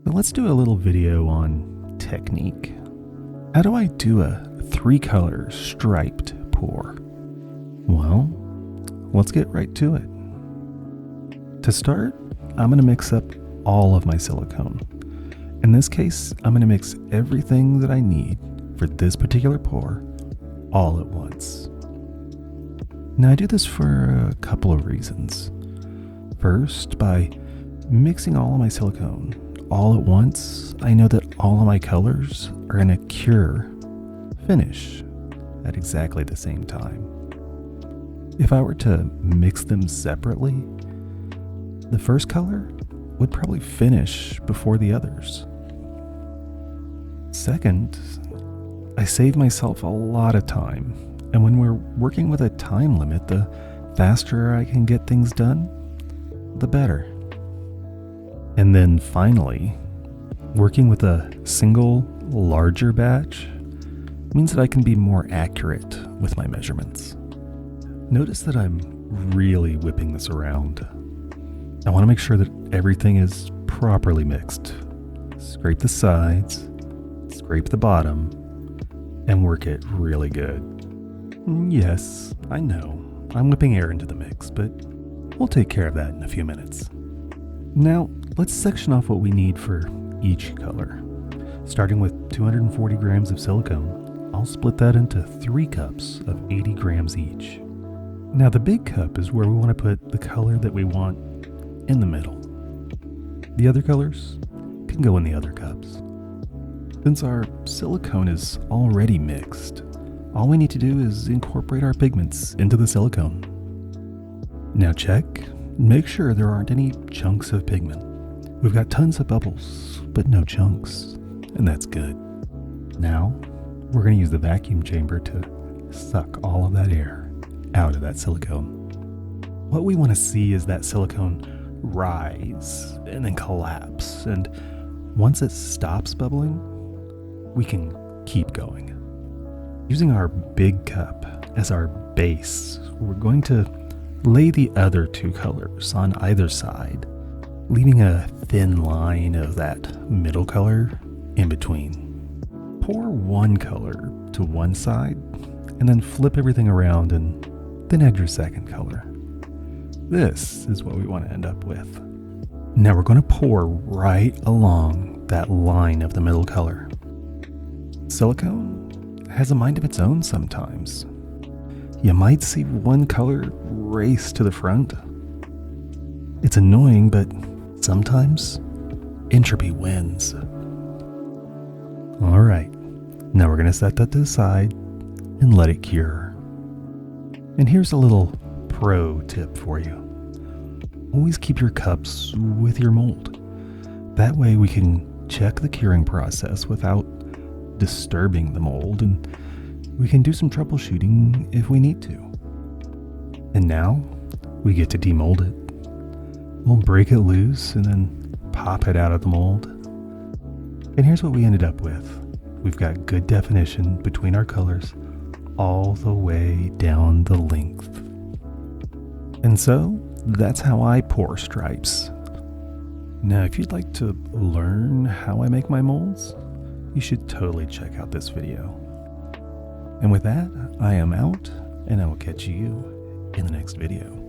But let's do a little video on technique. How do I do a 3-color striped pour? Well, let's get right to it. To start, I'm going to mix up all of my silicone. In this case, I'm going to mix everything that I need for this particular pour all at once. Now I do this for a couple of reasons. First, by mixing all of my silicone all at once, I know that all of my colors are going to finish at exactly the same time. If I were to mix them separately, the first color would probably finish before the others. Second, I save myself a lot of time, and when we're working with a time limit, the faster I can get things done, the better. And then finally, working with a single larger batch means that I can be more accurate with my measurements. Notice that I'm really whipping this around. I want to make sure that everything is properly mixed. Scrape the sides, scrape the bottom, and work it really good. Yes, I know, I'm whipping air into the mix, but we'll take care of that in a few minutes. Now, let's section off what we need for each color. Starting with 240 grams of silicone, I'll split that into 3 cups of 80 grams each. Now the big cup is where we want to put the color that we want in the middle. The other colors can go in the other cups. Since our silicone is already mixed, all we need to do is incorporate our pigments into the silicone. Now check, make sure there aren't any chunks of pigment. We've got tons of bubbles, but no chunks, and that's good. Now, we're going to use the vacuum chamber to suck all of that air out of that silicone. What we want to see is that silicone rise and then collapse, and once it stops bubbling, we can keep going. Using our big cup as our base, we're going to lay the other 2 colors on either side, leaving a thin line of that middle color in between. Pour 1 color to one side and then flip everything around and then add your second color. This is what we want to end up with. Now we're going to pour right along that line of the middle color. Silicone has a mind of its own sometimes. You might see one color race to the front. It's annoying, but sometimes entropy wins. All right, now we're going to set that to the side and let it cure. And here's a little pro tip for you. Always keep your cups with your mold. That way we can check the curing process without disturbing the mold, and we can do some troubleshooting if we need to. And now we get to demold it. We'll break it loose and then pop it out of the mold. And here's what we ended up with. We've got good definition between our colors all the way down the length. And so that's how I pour stripes. Now, if you'd like to learn how I make my molds, you should totally check out this video. And with that, I am out, and I will catch you in the next video.